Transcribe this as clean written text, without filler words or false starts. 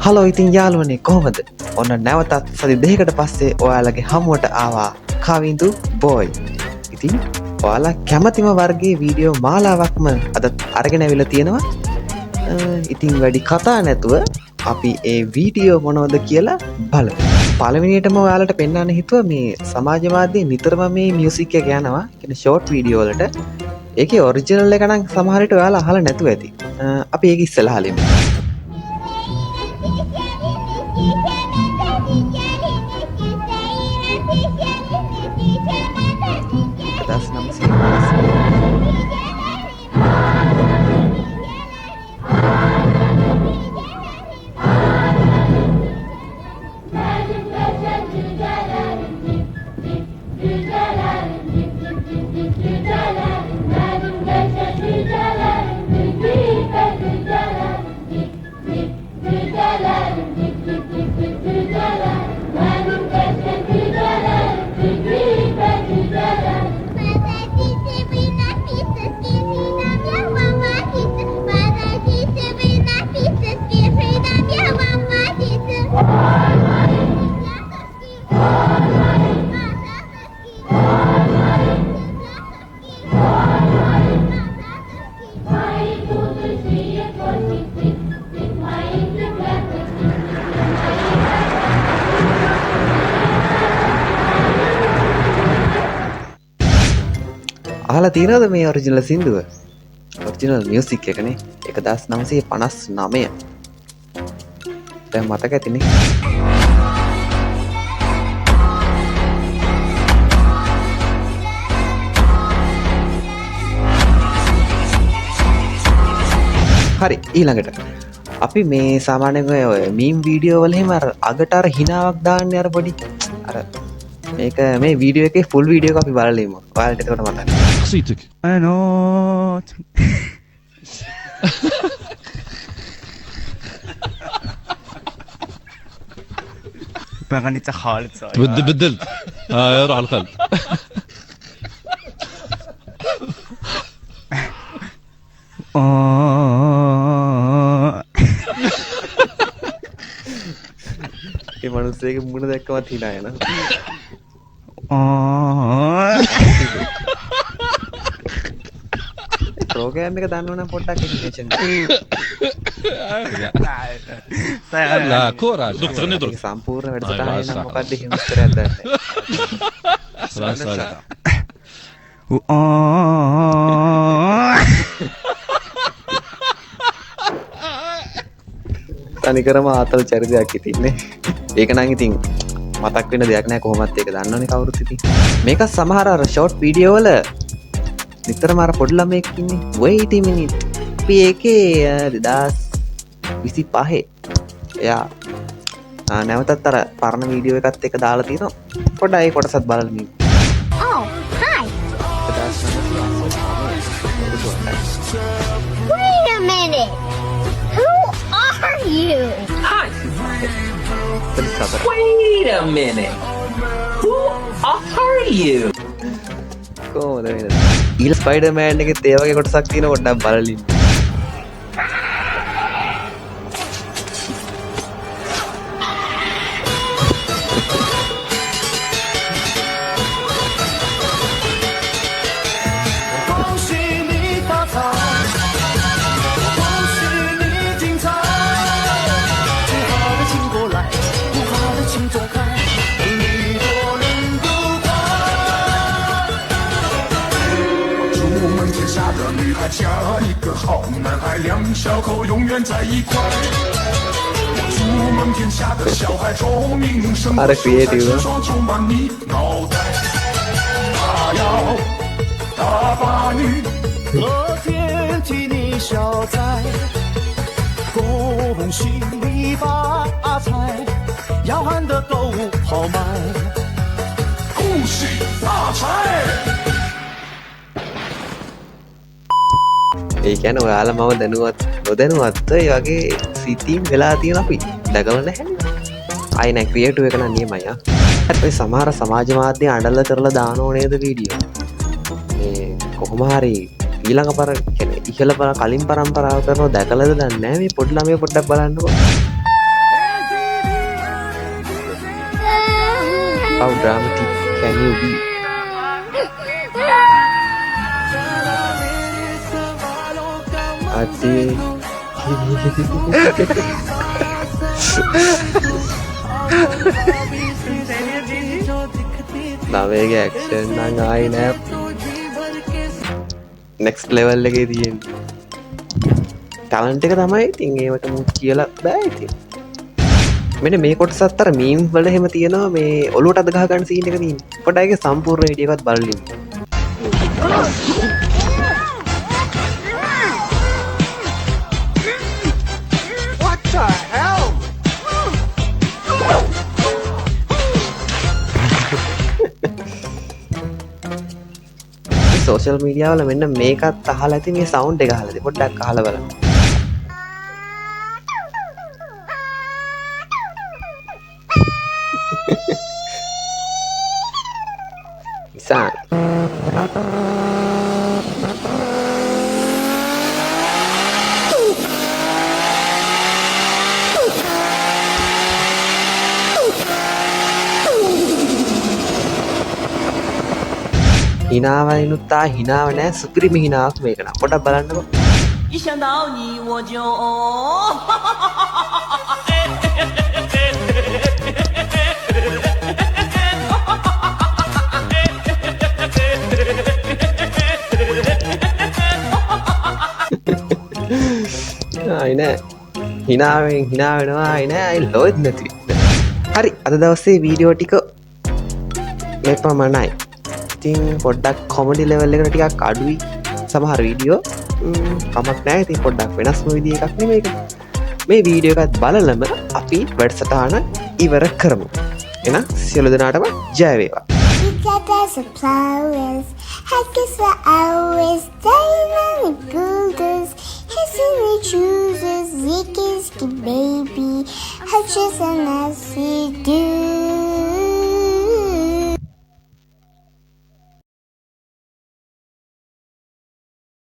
Hello ඉතින් යාළුවනේ කොහොමද? ඔන්න නැවතත් සති දෙකකට පස්සේ ඔයාලගේ හමුවට ආවා කවිඳු බෝයි. ඉතින් ඔයාලා කැමතිම වර්ගයේ වීඩියෝ මාලාවක්ම අද අරගෙන ඇවිල්ලා තියෙනවා. ඉතින් වැඩි කතා නැතුව අපි ඒ වීඩියෝ මොනවද කියලා බලමු. පළවෙනියටම ඔයාලට පෙන්වන්න හිතුවා මේ සමාජ මාධ්‍යයේ නිතරම මේ මියුසික් එක යනවා. කියන්නේ ෂෝට් වීඩියෝ වලට. ඒකේ ඔරිජිනල් එක නම් සමහර විට ඔයාලා අහලා නැතුව ඇති. අපි ඒක ඉස්සෙල්ලා අහලිමු. අහලා තියෙනවද මේ ඔරිජිනල් සින්දුව? ඔරිජිනල් මියුසික් එකනේ 1959. දැන් මතක ඇතිනේ. හරි ඊළඟට අපි මේ සාමාන්‍යයෙන් ඔය මීම් වීඩියෝ වල එහෙම අර අගට අර හිනාවක් දාන්නේ අර පොඩි අර මේක මේ වීඩියෝ එකේ ෆුල් වීඩියෝ එක අපි බලලා ඉමු. ඔයාලට එතකොට මතකයි. قصيتك أنا بغني خالد صاير بدلت روح على الخلف ඒ මනුස්සයෙක් මුණ දැක්කමත් hina යනවා. ප්‍රෝග්‍රෑම් එක දන්නවනම් පොඩ්ඩක් ඉන්ෆර්මේෂන් لا كورة دكتور ندرس සම්පූර්ණ වැඩසටහන නම් මොකද්ද එහෙම උත්තරයක් දන්නේ. තනිකරම ආතල් චරිතයක් ඉතින්නේ. ඒක නම් ඉතින් මතක් වෙන දෙයක් නෑ කොහොමත් ඒක දන්නවනේ කවුරුත් ඉතින්. මේක සමහර අර ෂෝට් වීඩියෝ වල නිතරම අර පොඩි ළමයෙක් ඉන්නේ. wait a minute. අපි ඒකේ 2025 එයා නැවතත් අර පරණ වීඩියෝ එකත් එක දාලා තියෙනවා. පොඩ්ඩක් ඒ කොටසත් බලන්න. Oh, hi. Wait a minute. Who are you? Hi. Wait a minute. Who are you? කොහොමද වෙනද? ඊළ ස්පයිඩර්මෑන් එකේ ඒ වගේ කොටසක් තියෙන පොඩ්ඩක් බලලින්.嫁一个好男孩，两小口永远在一块。祝梦天下的小孩钟鸣声，双充满你脑袋。他要大把女，乐天替你消灾，恭喜你发财，要喊得够豪迈，恭喜发财。ඒ කියන්නේ ඔයාලා මම දැනුවත් නොදැනුවත්ව ඒ වගේ සිතීම් වෙලා තියෙන අපි දැකලා නැහැ. ආයි නෑ ක්‍රියේටිව් එක නම් නියමයි ආ. ඔය සමහර සමාජ මාධ්‍ය අඬලා කරලා දානෝ නේද වීඩියෝ. මේ කොහොම හරි ඊළඟ පර කියන්නේ ඉහළ කලින් පරම්පරාව කරනවා දැකලාද දන්නේ නැහැ මේ පොඩි ළමයි පොඩ්ඩක් බලන්නකෝ. How dramatic can you be? Adi. නවේගේ ඇක්ෂන් නම් ආයි නෑ නෙක්ස්ට් ලෙවල් එකේ තියෙන්නේ ටැලන්ට් එක තමයි ඉතින් ඒවට මු කියලා බෑ ඉතින් මෙන්න මේ කොටසත් අර මීම් වල එහෙම තියෙනවා මේ ඔලුවට අද ගහ ගන්න සීන් එක තියෙන්නේ පොඩ්ඩක් ඒකේ සම්පූර්ණ වීඩියෝ එකත් බලන්න සෝෂල් මීඩියා වල මෙන්න මේකත් අහලා ඇති මේ සවුන්ඩ් එක අහලා ඇති පොඩ්ඩක් අහලා බලන්න. ඉසාන් හිනාවයිනුත්තා හිනාව නෑ සුපිරිම හිනාවක් මේක නම් පොඩක් බලන්නකෝ 一想到你我就ආයි නෑ හිනාවෙන් හිනා වෙනවා ආයි නෑ අයි ලොයිත් නැති හරි අද දවසේ වීඩියෝ ටික මේ පමණයි ඉතින් පොඩ්ඩක් කොමඩි ලෙවල් එකට ටිකක් අඩුයි සමහර වීඩියෝ කමක් නෑ ඉතින් පොඩ්ඩක් වෙනස්ම විදිහ එකක් නෙමෙයි මේක මේ වීඩියෝ එකත් බලලම අපි වැඩසටහන ඉවර කරමු එහෙනම් සියලු දෙනාටම ජය වේවා Because of flowers, hackers for hours, diamond golders, hissing chooses, Ziki baby, how just a nasty dude.